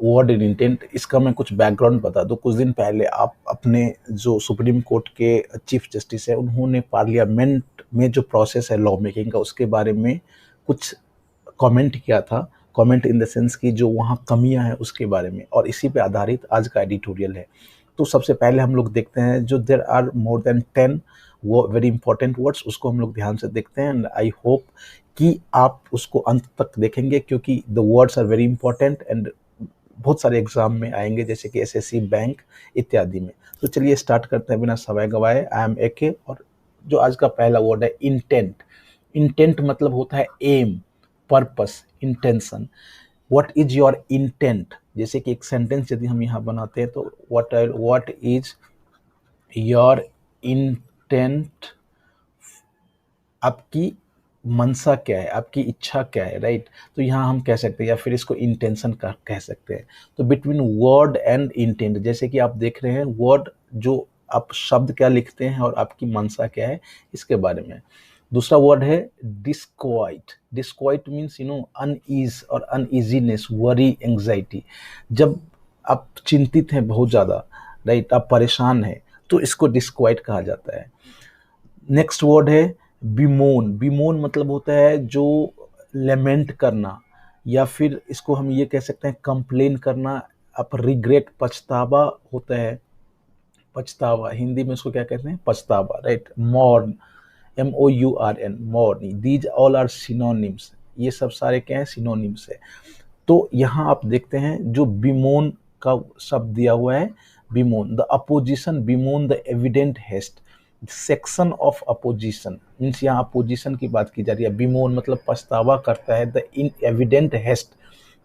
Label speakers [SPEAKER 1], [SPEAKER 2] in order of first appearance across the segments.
[SPEAKER 1] Word in intent, इसका मैं कुछ बैकग्राउंड बता दूं। कुछ दिन पहले आप अपने जो सुप्रीम कोर्ट के चीफ जस्टिस है, उन्होंने पार्लियामेंट में जो प्रोसेस है लॉ मेकिंग का, उसके बारे में कुछ कमेंट किया था। कमेंट इन द सेंस कि जो वहाँ कमियां हैं उसके बारे में, और इसी पे आधारित आज का एडिटोरियल है। तो सबसे पहले हम लोग देखते हैं जो देयर आर मोर देन 10 वो वेरी इंपॉर्टेंट वर्ड्स, उसको हम लोग ध्यान से देखते हैं। एंड आई होप कि आप उसको अंत तक देखेंगे, क्योंकि the words are very important and बहुत सारे एग्जाम में आएंगे, जैसे कि एसएससी, बैंक इत्यादि में। तो चलिए स्टार्ट करते हैं बिना समय गवाए। आई एम एके, और जो आज का पहला वर्ड है इंटेंट। इंटेंट मतलब होता है aim, purpose, intention. What is your intent, जैसे कि एक सेंटेंस यदि हम यहाँ बनाते हैं तो व्हाट इज योर इंटेंट, आपकी मनसा क्या है, आपकी इच्छा क्या है, राइट। तो यहाँ हम कह सकते हैं, या फिर इसको इंटेंशन का कह सकते हैं। तो बिटवीन वर्ड एंड इंटेंट, जैसे कि आप देख रहे हैं वर्ड, जो आप शब्द क्या लिखते हैं और आपकी मनसा क्या है, इसके बारे में। दूसरा वर्ड है डिस्क्वाइट। डिस्क्वाइट मीन्स अनईज और अनईजीनेस, वरी, एंग्जाइटी। जब आप चिंतित हैं बहुत ज़्यादा, राइट, आप परेशान हैं, तो इसको डिस्क्वाइट कहा जाता है। नेक्स्ट वर्ड है बिमोन। बिमोन मतलब होता है जो लेमेंट करना, या फिर इसको हम ये कह सकते हैं कंप्लेन करना। आप रिग्रेट, पछतावा होता है, पछतावा हिंदी में उसको क्या कहते हैं, पछतावा, right. Mourn, MOURN, mourn, these all are synonyms. ये सब सारे क्या है, सिनोनिम्स है। तो यहाँ आप देखते हैं जो बिमोन का शब्द दिया हुआ है, bemoan the opposition, bemoan the evident haste, section of opposition means यहाँ अपोजिशन की बात की जा रही है। बिमोन मतलब पछतावा करता है। द इन एविडेंट हेस्ट,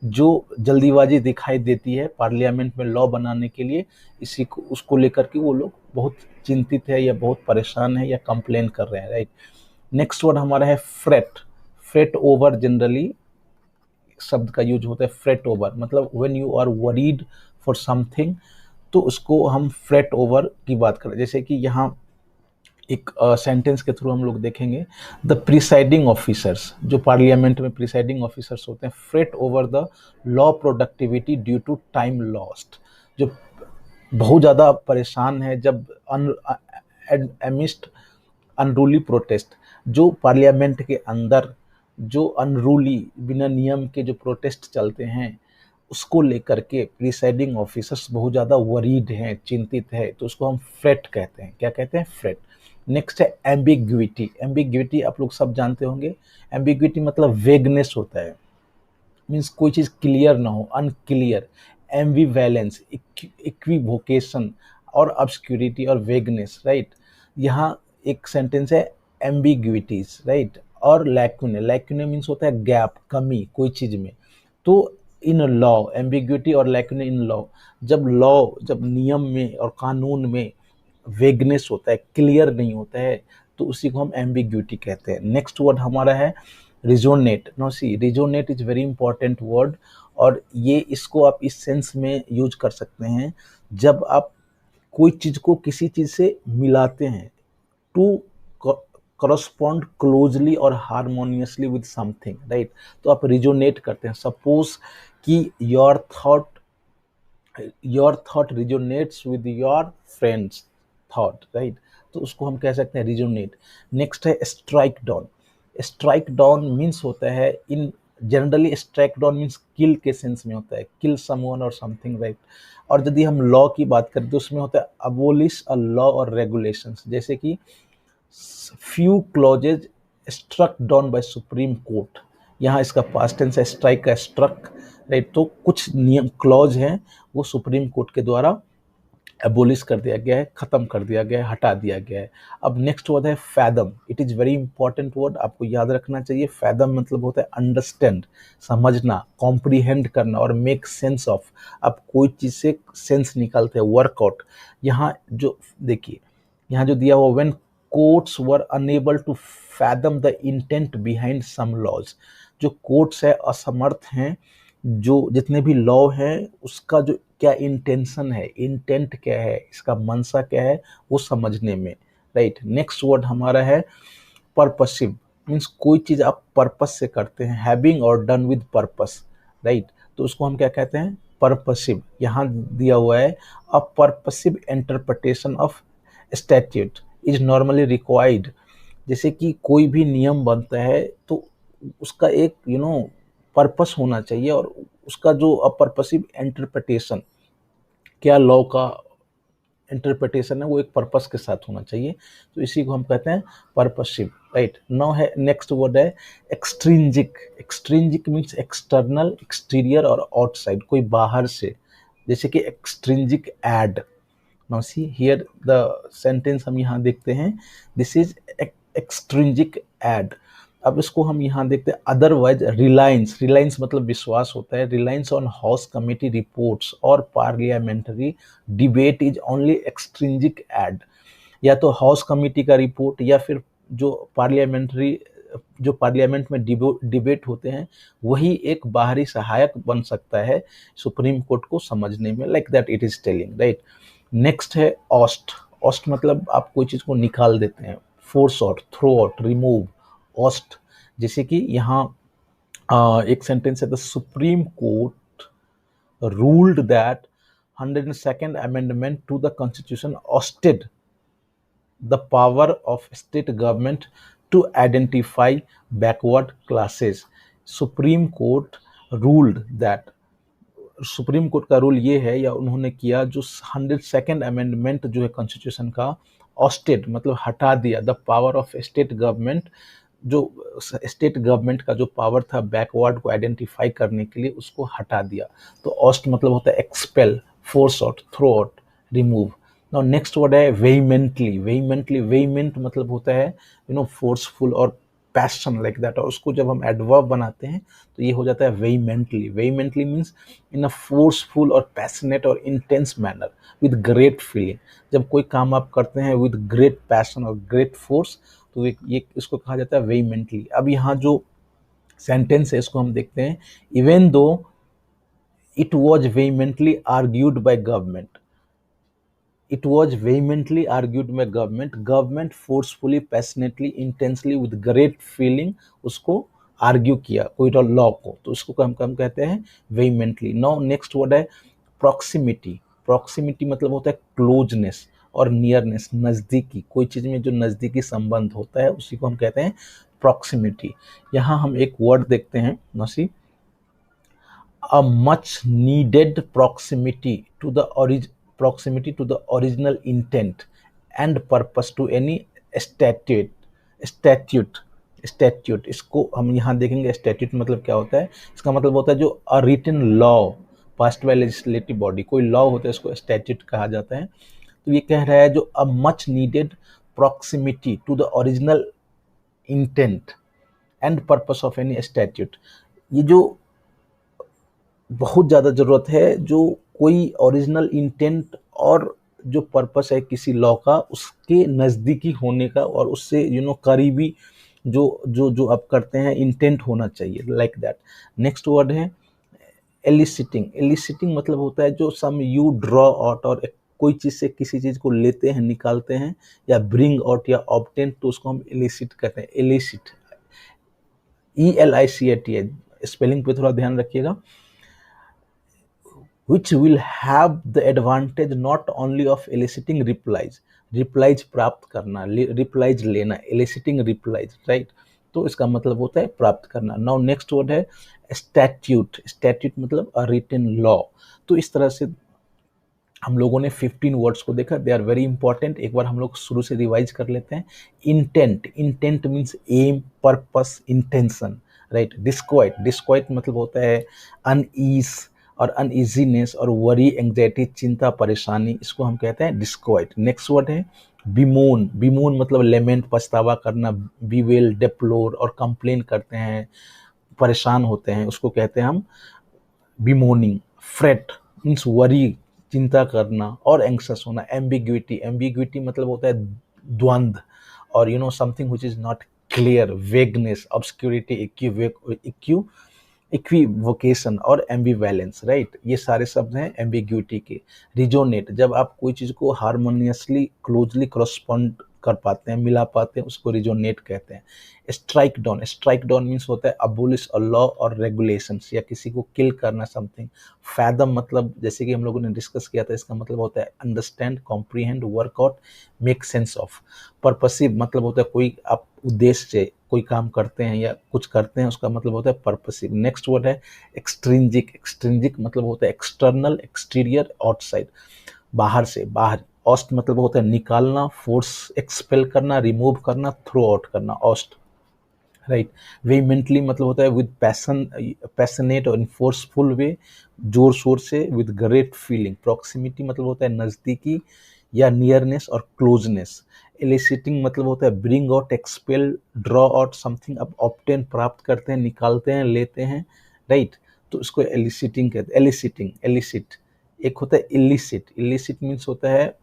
[SPEAKER 1] जो जल्दीबाजी दिखाई देती है पार्लियामेंट में लॉ बनाने के लिए, इसी को उसको लेकर के वो लोग बहुत चिंतित है या बहुत परेशान है या कंप्लेन कर रहे हैं, राइट। नेक्स्ट वर्ड हमारा है फ्रेट। फ्रेट ओवर, जनरली शब्द का यूज होता है फ्रेट ओवर, मतलब when you are worried for something, तो उसको हम फ्रेट ओवर की बात करें। जैसे कि यहाँ एक सेंटेंस के थ्रू हम लोग देखेंगे, द प्रिसाइडिंग ऑफिसर्स, जो पार्लियामेंट में प्रिसाइडिंग ऑफिसर्स होते हैं, fret over the low productivity due to time lost. जो बहुत ज़्यादा परेशान है जब एमिस्ट अनरूली प्रोटेस्ट, जो पार्लियामेंट के अंदर जो अनरूली, बिना नियम के जो प्रोटेस्ट चलते हैं, उसको लेकर के प्रिसाइडिंग ऑफिसर्स बहुत ज़्यादा वरीड हैं, चिंतित है, तो उसको हम फ्रेट कहते हैं। क्या कहते हैं, फ्रेट। नेक्स्ट है एम्बिग्विटी। एम्बिग्विटी आप लोग सब जानते होंगे। एम्बिग्विटी मतलब वेगनेस होता है, मीन्स कोई चीज़ क्लियर ना हो, अनक्लियर। एम्बिवैलेंस, इक्विवोकेशन और ऑब्स्क्यूरिटी और वेगनेस, राइट। यहाँ एक सेंटेंस है एम्बिग्विटीज, राइट। और लैक्यूने, लैक्यूने मीन्स होता है गैप, कमी कोई चीज़ में। तो इन लॉ, एम्बिग्विटी और लैक्यूने इन लॉ, जब नियम में और कानून में वेगनेस होता है, क्लियर नहीं होता है, तो उसी को हम एम्बिग्विटी कहते हैं। नेक्स्ट वर्ड हमारा है resonate. No see, resonate is very important word, और ये इसको आप इस सेंस में यूज कर सकते हैं जब आप कोई चीज़ को किसी चीज़ से मिलाते हैं, टू करस्पॉन्ड क्लोजली और हारमोनियसली विद समथिंग, राइट। तो आप रिजोनेट करते हैं। सपोज कि your thought resonates with your friend's thought, right. तो उसको हम कह सकते हैं रिजोनेट। नेक्स्ट है strike down. Strike down means होता है, in generally strike down means kill के सेंस में होता है, किल समवन और समथिंग, राइट। और यदि हम लॉ की बात करें तो उसमें होता है अबोलिश अ लॉ और रेगुलेशंस, जैसे कि few clauses struck down by supreme court. यहाँ इसका पास्ट टेंस है, स्ट्राइक का स्ट्रक, राइट। तो कुछ नियम क्लॉज हैं वो सुप्रीम कोर्ट के द्वारा एबोलिश कर दिया गया है, खत्म कर दिया गया है, हटा दिया गया है। अब नेक्स्ट वर्ड है fathom. It is very important word, आपको याद रखना चाहिए। फैदम मतलब होता है अंडरस्टैंड, समझना, कॉम्प्रीहेंड करना और मेक सेंस ऑफ। आप कोई चीज़ से सेंस निकालते हैं, वर्कआउट। यहाँ जो देखिए, यहाँ जो दिया हुआ, when courts were unable to fathom the intent behind some laws. जो कोर्ट्स है असमर्थ हैं, जो जितने भी लॉ हैं उसका जो क्या इंटेंशन है, इंटेंट क्या है, इसका मंशा क्या है, वो समझने में, राइट। नेक्स्ट वर्ड हमारा है पर्पसिव। मीन्स कोई चीज़ आप पर्पस से करते हैं, हैविंग और डन विद पर्पस, राइट। तो उसको हम क्या कहते हैं, पर्पसिव, यहाँ दिया हुआ है a purposive interpretation of statute is normally required. जैसे कि कोई भी नियम बनता है तो उसका एक पर्पस होना चाहिए, और उसका जो पर्पसिव इंटरप्रिटेशन, क्या लॉ का इंटरप्रिटेशन है वो एक पर्पस के साथ होना चाहिए, तो इसी को हम कहते हैं पर्पसिव, राइट। नाउ है नेक्स्ट वर्ड है extrinsic. Extrinsic means external, exterior और आउटसाइड, कोई बाहर से, जैसे कि extrinsic aid. Now see here the sentence हम यहाँ देखते हैं, दिस इज एक्सट्रिंजिक एड। अब इसको हम यहाँ देखते हैं अदरवाइज रिलायंस। रिलायंस मतलब विश्वास होता है। Reliance on house committee reports और parliamentary debate is only extrinsic aid. या तो हाउस कमेटी का रिपोर्ट या फिर जो पार्लियामेंट में डिबेट होते हैं, वही एक बाहरी सहायक बन सकता है सुप्रीम कोर्ट को समझने में, like that it is telling, right. Next है ऑस्ट। ऑस्ट मतलब आप कोई चीज को निकाल देते हैं, force out, throw out, remove, oust. जैसे कि यहाँ एक सेंटेंस है, the Supreme Court ruled that 102nd amendment to the constitution ousted the power of state government to identify backward classes. Supreme Court ruled that, Supreme Court का rule ये है या उन्होंने किया, जो 102nd अमेंडमेंट जो है कॉन्स्टिट्यूशन का, ऑस्टेड मतलब हटा दिया, the power of state government, जो स्टेट गवर्नमेंट का जो पावर था बैकवर्ड को आइडेंटिफाई करने के लिए, उसको हटा दिया। तो ऑस्ट मतलब होता है expel, force out, throw out, remove. Now next word है वेहीमेंटली। वेहीमेंटली, वेहीमेंट मतलब होता है फोर्सफुल और पैशन, लाइक दैट, और उसको जब हम एडवर्ब बनाते हैं तो ये हो जाता है vehemently. वेहीमेंटली means in a forceful और पैशनेट और intense manner with great feeling. जब कोई काम आप करते हैं विद ग्रेट पैशन और ग्रेट फोर्स, तो ये इसको कहा जाता है वेहीमेंटली। अब यहाँ जो सेंटेंस है इसको हम देखते हैं, even though it was vehemently argued by government, it was vehemently argued by government forcefully, passionately, intensely, with great feeling उसको आर्ग्यू किया कोई लॉ को, तो उसको हम कहते हैं vehemently। नाउ नेक्स्ट वर्ड है प्रॉक्सिमिटी। प्रॉक्सिमिटी मतलब होता है क्लोजनेस और नियरनेस, नज़दीकी, कोई चीज़ में जो नज़दीकी संबंध होता है उसी को हम कहते हैं प्रॉक्सिमिटी। यहाँ हम एक वर्ड देखते हैं नसी, a much needed proximity to the original intent and purpose to any statute। इसको हम यहाँ देखेंगे, statute मतलब क्या होता है। इसका मतलब होता है जो a written law passed by legislative body, कोई लॉ होता है उसको statute कहा जाता है। तो ये कह रहा है जो a much needed proximity to the original intent and purpose of any statute, ये जो बहुत ज़्यादा ज़रूरत है, जो कोई ओरिजिनल इंटेंट और जो पर्पस है किसी लॉ का, उसके नज़दीकी होने का और उससे करीबी जो जो जो आप करते हैं इंटेंट होना चाहिए, लाइक दैट। नेक्स्ट वर्ड है एलिसिटिंग। एलिसिटिंग मतलब होता है जो सम यू ड्रॉ आउट, और कोई चीज़ से किसी चीज़ को लेते हैं, निकालते हैं, या ब्रिंग आउट या ऑब्टेन, तो उसको हम एलिसिट कहते हैं। एलिसिट, ELICAT है, स्पेलिंग पे थोड़ा ध्यान रखिएगा। which will have the advantage not only of eliciting replies प्राप्त करना, replies लेना, eliciting replies, right। तो इसका मतलब होता है प्राप्त करना। नाउ नेक्स्ट वर्ड है statute। statute मतलब a written law। तो इस तरह से हम लोगों ने 15 वर्ड्स को देखा, दे आर वेरी इंपॉर्टेंट। एक बार हम लोग शुरू से रिवाइज कर लेते हैं। Intent, intent means aim, purpose, intention, right. Disquiet, disquiet मतलब होता है अनईज और अनईजीनेस और वरी, एंग्जाइटी, चिंता, परेशानी, इसको हम कहते हैं डिस्क्वाइट। नेक्स्ट वर्ड है बिमोन। बिमोन मतलब लेमेंट, पछतावा करना, बीवेल, डेप्लोर, और कंप्लेन करते हैं, परेशान होते हैं, उसको कहते हैं हम बिमोनिंग। फ्रेट मीन्स वरी, चिंता करना और एंक्शस होना। एम्बिग्विटी, एम्बिग्विटी मतलब होता है द्वंद्व, और something which is not clear, vagueness, obscurity, equivocation और एम्बिवैलेंस, राइट। ये सारे शब्द हैं एम्बिग्यूटी के। रिजोनेट, जब आप कोई चीज़ को हारमोनियसली, क्लोजली करस्पॉन्ड कर पाते हैं, मिला पाते हैं, उसको रिजोनेट कहते हैं। स्ट्राइक डाउन मीन्स होता है अबोलिश अ लॉ और रेगुलेशंस, या किसी को किल करना समथिंग। फैदम मतलब जैसे कि हम लोगों ने डिस्कस किया था, इसका मतलब होता है understand, comprehend, workout, make sense of. Purposive मतलब होता है कोई आप उद्देश्य से कोई काम करते हैं या कुछ करते हैं, उसका मतलब होता है पर्पसिव। नेक्स्ट वर्ड है एक्सट्रिंजिक। एक्सट्रिंजिक मतलब होता है एक्सटर्नल, एक्सटीरियर, आउटसाइड, बाहर से, बाहर। ऑस्ट मतलब होता है निकालना, फोर्स, एक्सपेल करना, रिमूव करना, थ्रो आउट करना, ऑस्ट, राइट। वेहीमेंटली मतलब होता है विद पैशन, पैशनेट और फोर्सफुल वे, जोर शोर से, विद ग्रेट फीलिंग। प्रॉक्सिमिटी मतलब होता है नजदीकी या नियरनेस और क्लोजनेस। एलिसिटिंग मतलब होता है bring out, expel, draw out something, आप ऑब्टेन प्राप्त करते हैं, निकालते हैं, लेते हैं, राइट। तो इसको एलिसिटिंग कहते हैं। एलिसिटिंग, एलिसिट। एक होता है इलिसिट। इलिसिट मीन्स होता है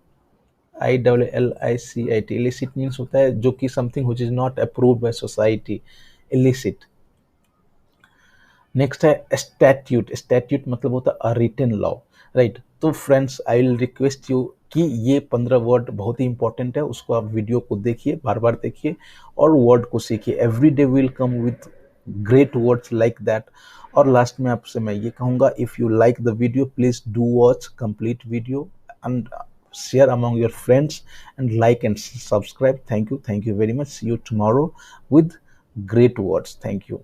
[SPEAKER 1] ILLICIT। इलिसिट मीन्स होता है जो कि something which is not approved by society, illicit. Next है स्टैट्यूट। स्टैट्यूट मतलब होता है रिटन लॉ, राइट। तो friends I will request you कि ये 15 वर्ड बहुत ही इंपॉर्टेंट है, उसको आप वीडियो को देखिए, बार बार देखिए और वर्ड को सीखिए। Every day will come with great words like that. और लास्ट में आपसे मैं ये कहूँगा, if you like the video please do watch complete video and share among your friends and like and subscribe. Thank you very much. See you tomorrow with great words. Thank you.